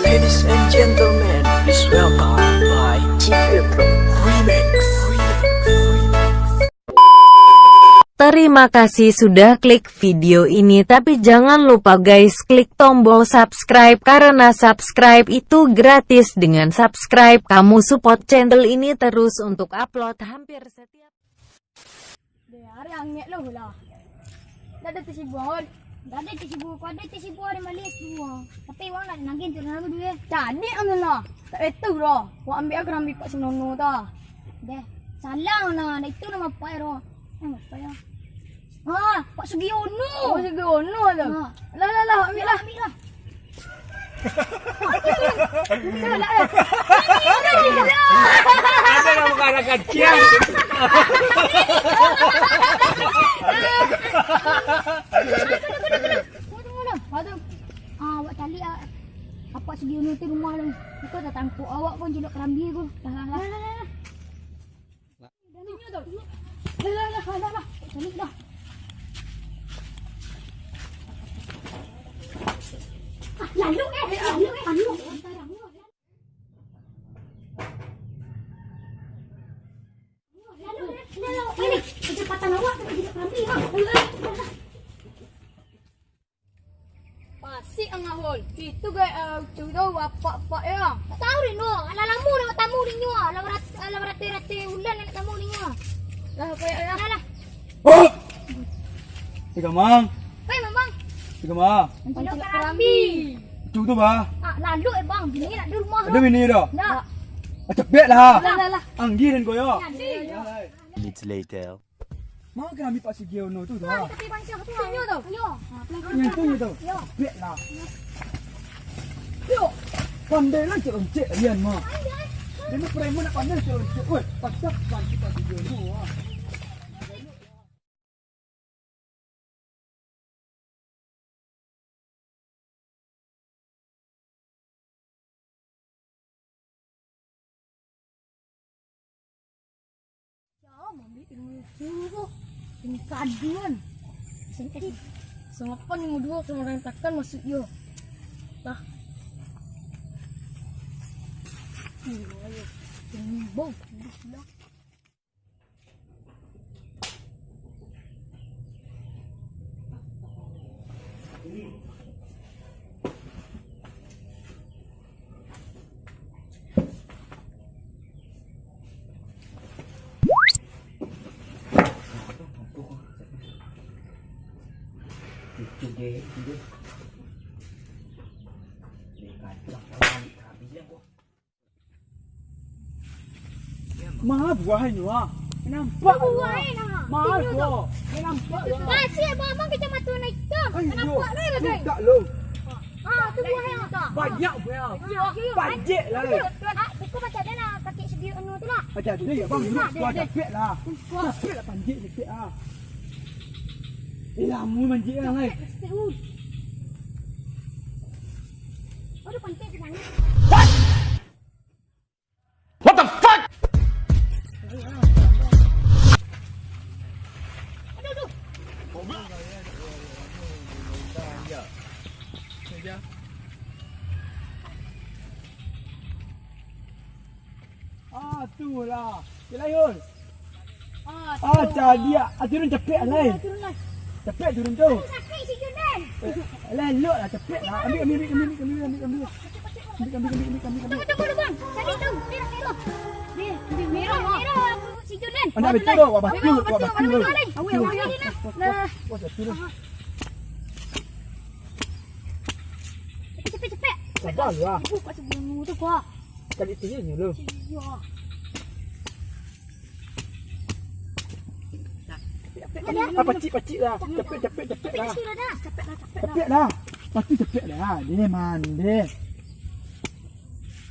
Ladies and gentlemen, please welcome by TV Pro Remix. Terima kasih sudah klik video ini, tapi jangan lupa guys klik tombol subscribe karena subscribe itu gratis. Dengan subscribe kamu support channel ini terus untuk upload hampir setiap Hari angin lo lah. Dah ada tersibuk. Dah ada tersibuk. Kau ada tersibuk ada malis semua. Tapi wang nak nangkin tu nama dia. Jadi angin lah. Tak itu lah. Wang ambil aku ambil pak senono dah. Deh. Salah na. Itu nama apa ya? Nama apa ya? Ha, Pak Sugiono. Oh, Sugiono tu. Lah, ambil lah. Ada yang bukan kacang. Awak tali apa Sugiono tu rumah lu. Kau tak tangkuk awak pun jelak kerambi aku. Lah. Daninya tu. Lah. Tali dah. Lalu. Ini kecepatan awak tidak berhenti. Pasti angahol. Itu gay cudo apa ya. Tahu rin no. Alalamu na tamu ninyo. Alawrate ulan na tamu ninyo. Lah kaya lah. Oh. Tiga mang. Kay mamang. Tiga mang. Jelak kerambi. Cu tu bah. Lalu bang, bini nak di rumah. Ada bini dah. Nak. Cepet lah. Lah. Anggi dan koyo. Minutes later. Mau kena ambil Pak Sugiono tu dah. Tapi bangsa tu. Tunjuk tu. Yo. Yang tu tu. Cepet lah. Yo. Pandai lah cek Rian mah. Dia nak preman nak pandai cek. Oi, pasal Pak Sugiono. Ini kaduan. Sengapa ni dua sama orang takkan masuk yo. Tah. Ayo. Ini bau. Mahal buah ni wah. Nampak buah ni nah. Mahal buah. Nampak wah. Masih mama kita matu naik tam. Nampak ni lagi. Tak lo. Tu buah yang tak. Banyak buah. Banjik lah. Aku macam mana nak pakai Sugiono tu lah. Macam tu ya bang. Buah cepet lah. Cepet lah banjik sikit ah. Lama banjik lah ni. Aduh pantai ke sana. What the fuck? Aduh. Tu lah. Kelayun. Jadi turun cepet lah. Turun lah. Cepet turun tu. Sakit si Junan. Lelok lah cepet lah. Ambil. Tunggu bang. Cari tu. Dia merah si Junan. Nak betul tu. Wah batu. Awak ni nak. Nah. Wah turun. Cepet. Sabar lah. Buka sebelum tu kuah. Kali tu ni lu. Ya. Pacik lah. Cepet lah. Cepet lah. Cepet lah. Pasti cepet lah. Dia mandi.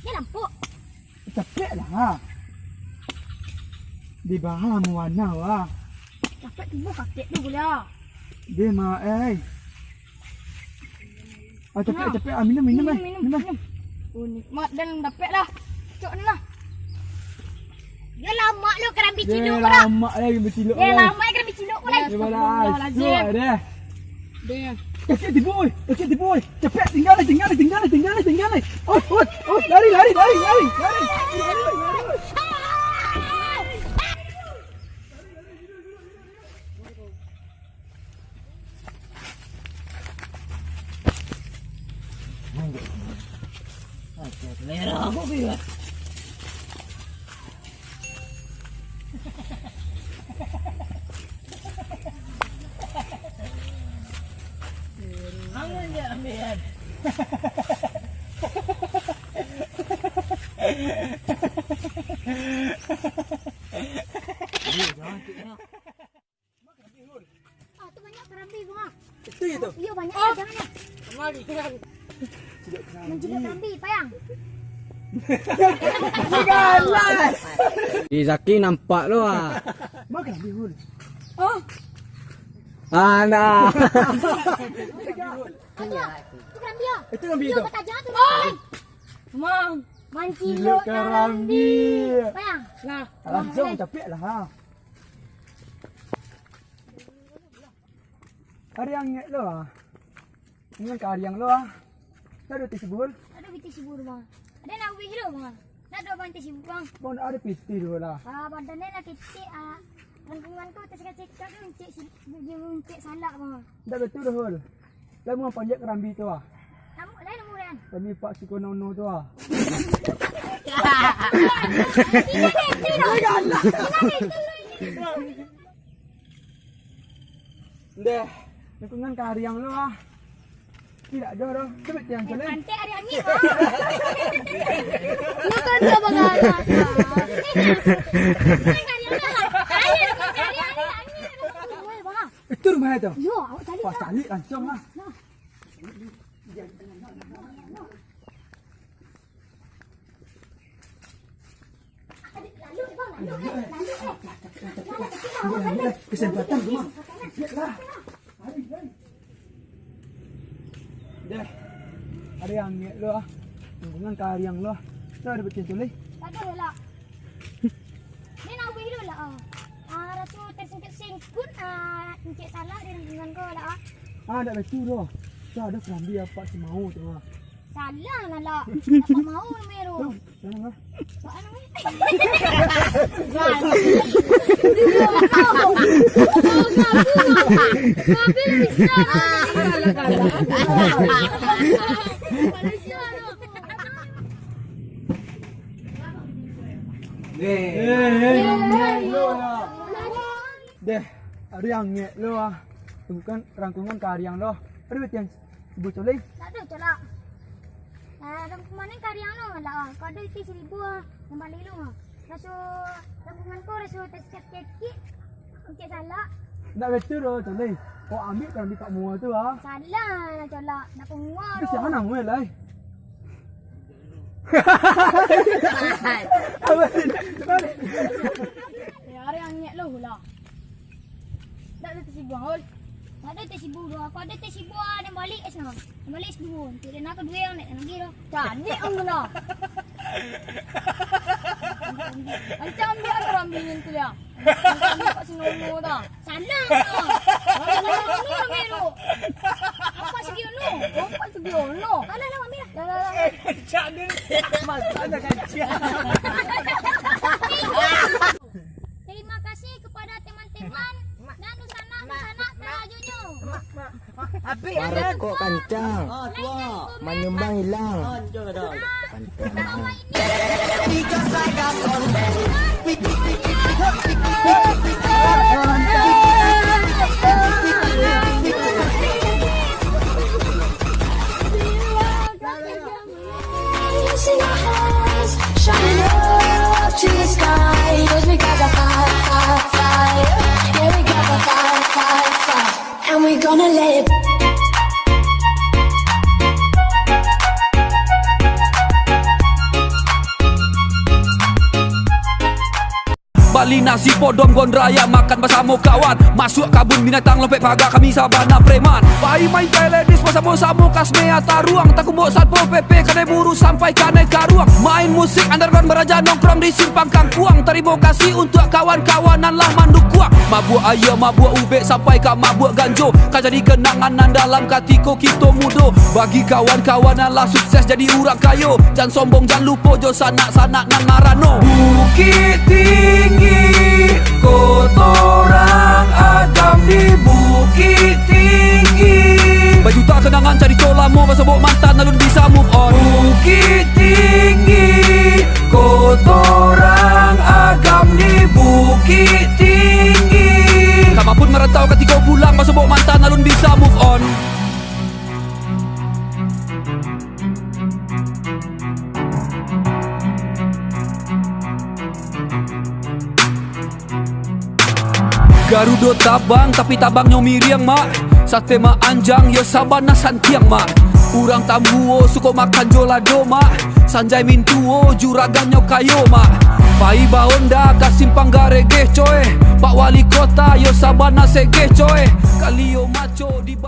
Dia lampu. Cepet lah. Di bawah warna wah. Cepet tiba kakek tu boleh. Dia mah cepet minum. Oh nikmat dan dapat lah. Cok lah. Dia lama lu kerambi ciluk lah. Dia lama lagi berciluk. Dia lama kerambi ciluk pula. Dia balas. Dia. Dia. Kakek tipu oi. Cepet tinggal ni. Lari. Ah, tu banyak kerambi bang. Itu itu. Iya banyak jangan ya. Menjaga kerambi payang. Zaki nampak lo ah. Makan bihun. Oh, Nah. ada. Tu kerambi ya. Itu kerambi Yo itu. kata jangan tu. Oh. Mang, mancilo kerambi. Payang. Nah, Langsung capek lah ha. Hari yang ngek lo ah. Dengan kari yang lo ah. Ada tisibul. ada biti sibur bang. Ada nak ubi hilo bang. Nak dua banti sibur bang. Bang ada piti dulu lah. Badannya nak kecil lingkungan tu tersekat-sekat tu uncik salak bang. Dah betul dah. Lama panjat kerambi tu ah. Lain nombor kan? Kami pak si kono tu ah. Deh, lingkungan kari yang lo ah. Tidak ada dah. Cepat yang jalan. Cantik hari angin bang. Lu kan tak bagaimana? Itu rumah itu. Yo, awak cari Wah, cari langsung lah. Kesempatan rumah. Lihatlah. Hari. Deh. Ada yang ngek lo ah. Lingkungan kari yang lo. Dah ada betul tulis. Tak ada lah. Dia nak ubi hilo lah. Rasu tersingkut-singkut encik salah di lingkungan kau lah. Dah betul dah. Dah ada kerambi apa si mau tu ah. Salah lah. Apa mau meru? Tu, jangan lah. Soal ni. Deh, ada yang ngek lo ah. Bukan rangkungan kari yang lo. Ada betul yang sebut tulis. Tak ada celak. Dalam kemana karyang lo lah. Kau ada isi 1,000 yang balik lo. Rasu tabungan kau rasu tersikit-sikit. Encik salah. Nak betul dah tulis. Kau ambil kerambi kat mua tu ah. Salah nak celak. Nak penguar Itu lo. siapa nama lah? Hari angin lo lah. Tak ada tersibuk hol. Tak ada tersibuk dua. Kau ada tersibuk dan balik sana. Dan balik sedua. Tidak nak kedua yang nak lagi dah. Cantik ang guna. Macam dia kerambi ni tu dia. Macam kat sinono dah. Salah dah. Salah meru. Apa segi ono? Apa segi ono? Salah lah ambil. Dah. Terima kasih kepada teman-teman dan Nusana terajunyo. Para kok kancang. Menyumbang hilang. Tawa ini. Shining up to the sky, cause we got the fire. Yeah, we got the fire. And we gonna let it. Bali nasi podom gondraya makan bersama kawan. Masuk kabun binatang lempek pagar kami sabana preman. Pai main ladies bersama-sama kasmea taruang. Tak kumbuk satpo PP kadai buru sampai kanai karuang. Main musik underground beraja nongkrong di simpang kangkuang. Terima kasih untuk kawan-kawanan lah manduk kuang. Mabuk ayam, mabuk ubek sampai ke mabuk ganjo. Kan jadi kenanganan dalam katiko kita muda. Bagi kawan-kawanan lah sukses jadi orang kayo. Jangan sombong, jangan lupa jo sanak-sanak nan marano. Bukit tinggi, kotoran agam di Bukit Tinggi. Berjuta kenangan cari tolamo, bersebut mantan alun bisa move on. Bukit Tinggi, kotoran agam di Bukit Tinggi. Kamu pun merantau ketika pulang, bersebut mantan alun bisa move on. Garudo tabang tapi tabangnya miriang mak. Sate mak anjang yo sabana santiang mak. Urang tambuo suko makan jolado mak. Sanjay mintuo juragannya kayo mak. Pai baonda kasimpang garege coy. Pak wali kota yo sabana sege coy. Kalio maco di